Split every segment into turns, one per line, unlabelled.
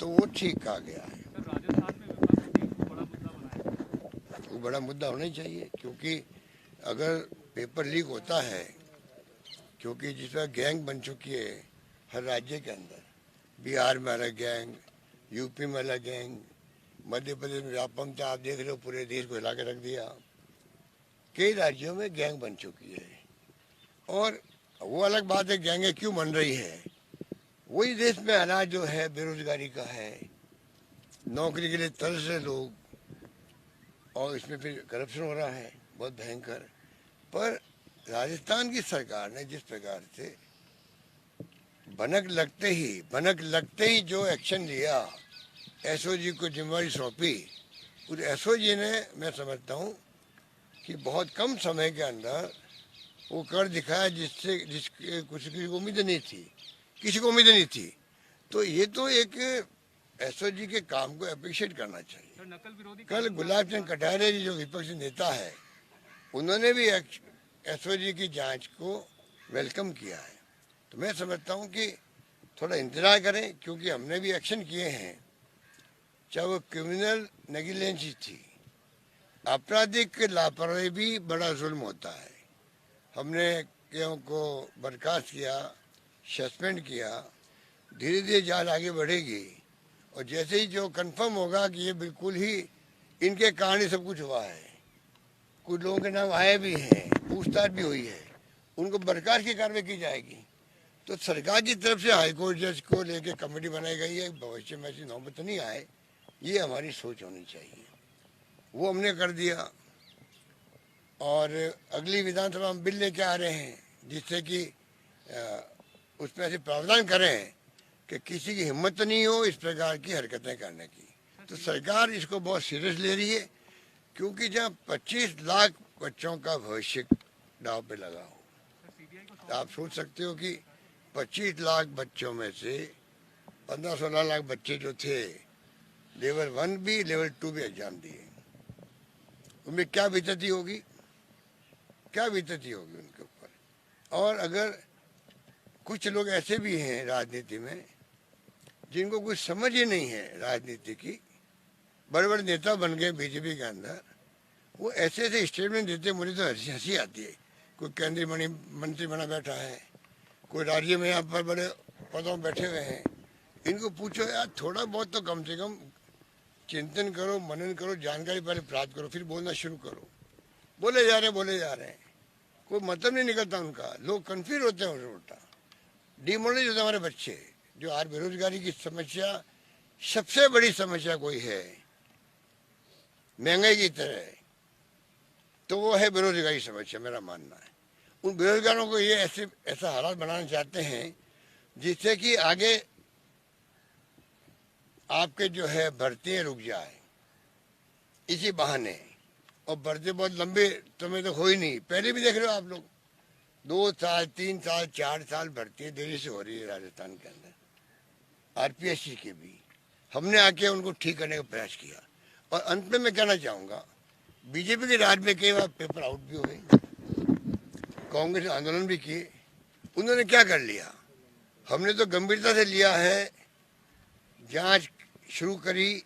तो वो ठीक कहा गया है।
राजस्थान में विपक्ष ने इसको बड़ा मुद्दा बनाया।
वो बड़ा मुद्दा होना ही चाहिए, क्योंकि अगर पेपर लीक होता है, क्योंकि जिस तरह गैंग बन चुकी है हर राज्य के अंदर, बिहार में अलग गैंग, यूपी में अलग गैंग, मध्य प्रदेश में व्यापम था, आप देख रहे हो पूरे देश को हिला के रख दिया। कई राज्यों में गैंग बन चुकी है, और वो अलग बात है गैंगें क्यों बन रही है। वही देश में हालात जो है बेरोजगारी का है, नौकरी के लिए तरस रहे लोग, और इसमें फिर करप्शन हो रहा है बहुत भयंकर। पर राजस्थान की सरकार ने जिस प्रकार से भनक लगते ही जो एक्शन लिया, एसओजी को जिम्मेवारी सौंपी, उस एसओजी ने, मैं समझता हूँ कि बहुत कम समय के अंदर वो कर दिखाया जिससे जिसके किसी को उम्मीद नहीं थी, किसी को उम्मीद नहीं थी। तो ये तो एक एसओजी के काम को अप्रिशिएट करना चाहिए।
नकल विरोधी
कल गुलाब चंद कटारिया जी जो विपक्षी नेता है, उन्होंने भी एसओजी की जांच को वेलकम किया है। तो मैं समझता हूँ कि थोड़ा इंतजार करें, क्योंकि हमने भी एक्शन किए हैं, चाहे वो क्रिमिनल नेग्लिजेंसी थी, आपराधिक लापरवाही भी बड़ा जुल्म होता है। हमने केओ को बर्खास्त किया, सस्पेंड किया, धीरे धीरे जांच आगे बढ़ेगी, और जैसे ही जो कंफर्म होगा कि ये बिल्कुल ही इनके कारण ही सब कुछ हुआ है, कुछ लोगों के नाम आए भी हैं, पूछताछ भी हुई है, उनको बर्खास्त की कार्रवाई की जाएगी। तो सरकार की तरफ से हाईकोर्ट जज को लेके कमेटी बनाई गई है, भविष्य में ऐसी नौबत नहीं आए, ये हमारी सोच होनी चाहिए। वो हमने कर दिया, और अगली विधानसभा में बिल लेके आ रहे हैं जिससे कि उसमें ऐसे प्रावधान करें कि किसी की हिम्मत नहीं हो इस प्रकार की हरकतें करने की। तो सरकार इसको बहुत सीरियस ले रही है, क्योंकि जहाँ 25 लाख बच्चों का भविष्य दांव पे लगा हो, तो आप सोच सकते हो कि 25 लाख बच्चों में से 15-16 लाख बच्चे जो थे लेवल 1 भी लेवल 2 भी एग्जाम दिए, उनमें क्या बीतती होगी, क्या बीतती होगी उनके ऊपर। और अगर कुछ लोग ऐसे भी हैं राजनीति में जिनको कुछ समझ ही नहीं है राजनीति की, बड़े बड़े नेता बन गए बीजेपी के अंदर, वो ऐसे ऐसे स्टेटमेंट देते, मुझे तो हंसी आती है। कोई केंद्रीय मंत्री बना बैठा है, कोई राज्य में यहाँ पर बड़े पदों में बैठे हुए हैं, इनको पूछो यार थोड़ा बहुत तो कम से कम चिंतन करो, मनन करो, जानकारी पहले प्राप्त करो, फिर बोलना शुरू करो। बोले जा रहे हैं, कोई मतलब नहीं निकलता उनका, लोग कंफ्यूज होते हैं उल्टा, डिमोरलाइज होते हैं हमारे बच्चे। जो आज बेरोजगारी की समस्या सबसे बड़ी समस्या कोई है महंगाई की तरह, तो वो है बेरोजगारी समस्या, मेरा मानना है। उन बेरोजगारों को ये ऐसा हालात बनाना चाहते हैं जिससे कि आगे आपके जो है भर्तियां रुक जाए इसी बहाने, और भर्ती बहुत लंबे समय तक हो ही नहीं। पहले भी देख रहे हो आप लोग, 2 साल 3 साल 4 साल भर्तियां देरी से हो रही है राजस्थान के अंदर, आरपीएससी के भी। हमने आके उनको ठीक करने का प्रयास किया। और अंत में मैं कहना चाहूँगा, बीजेपी के राज में कई बार पेपर आउट भी हुए, कांग्रेस ने आंदोलन भी किए, उन्होंने क्या कर लिया, हमने तो गंभीरता से लिया है, जांच शुरू करी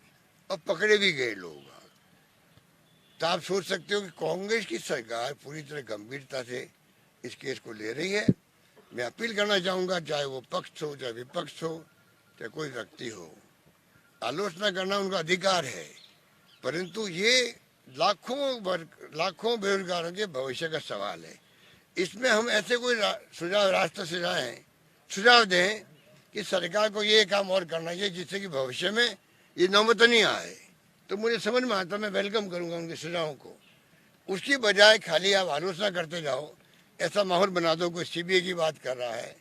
और पकड़े भी गए लोग। तो आप सोच सकते हो कि कांग्रेस की सरकार पूरी तरह गंभीरता से इस केस को ले रही है। मैं अपील करना चाहूँगा, चाहे वो पक्ष हो चाहे विपक्ष हो चाहे कोई व्यक्ति हो, आलोचना करना उनका अधिकार है, परंतु ये लाखों बेरोजगारों के भविष्य का सवाल है। इसमें हम ऐसे कोई रास्ता सुझाव दें कि सरकार को ये काम और करना चाहिए जिससे कि भविष्य में ये नौबत नहीं आए, तो मुझे समझ में आता, मैं वेलकम करूंगा उनके सुझावों को। उसकी बजाय खाली आप आलोचना करते जाओ, ऐसा माहौल बना दो, कोई सीबीआई की बात कर रहा है,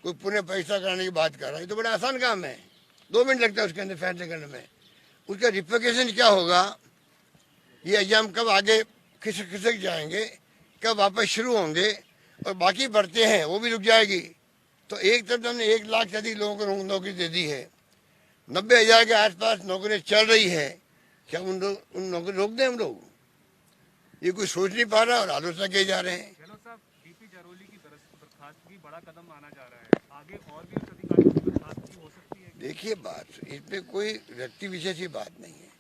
कोई पुनः परीक्षा कराने की बात कर रहा है, तो बड़ा आसान काम है, 2 मिनट लगता है उसके अंदर फैसले करने में। उसका रिप्लिकेशन क्या होगा, ये एग्जाम कब आगे खिसक जाएंगे, कब वापस शुरू होंगे, और बाकी बढ़ते हैं वो भी रुक जाएगी। तो एक तरफ हमने 1 लाख से अधिक लोगों को नौकरी दे दी है, 90,000 के आसपास नौकरी चल रही है, क्या उन नौकरी रोक दें हम लोग? ये कोई सोच नहीं पा रहा और आलोचना किए जा रहे हैं।
गहलोत साहब, डीपी जरौली की बर्खास्तगी बड़ा कदम माना जा रहा है, आगे और भी उच्च अधिकारियों की बर्खास्तगी हो सकती है?
देखिए बात इसमें कोई व्यक्ति विशेष की बात नहीं है।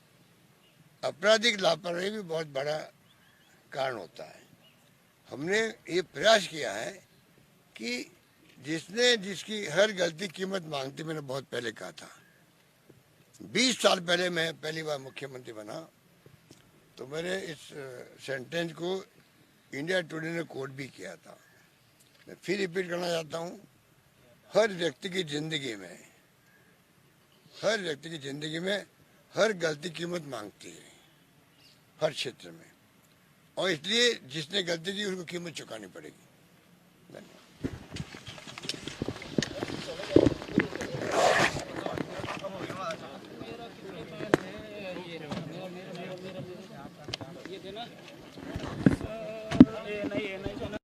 आपराधिक लापरवाही भी बहुत बड़ा कारण होता है। हमने ये प्रयास किया है कि जिसने जिसकी हर गलती कीमत मांगती, मैंने बहुत पहले कहा था। 20 साल पहले मैं पहली बार मुख्यमंत्री बना तो मैंने इस सेंटेंस को इंडिया टुडे ने कोट भी किया था। मैं फिर रिपीट करना चाहता हूँ, हर व्यक्ति की जिंदगी में हर गलती कीमत मांगती है, हर क्षेत्र में, और इसलिए जिसने गलती की उसको कीमत चुकानी पड़ेगी।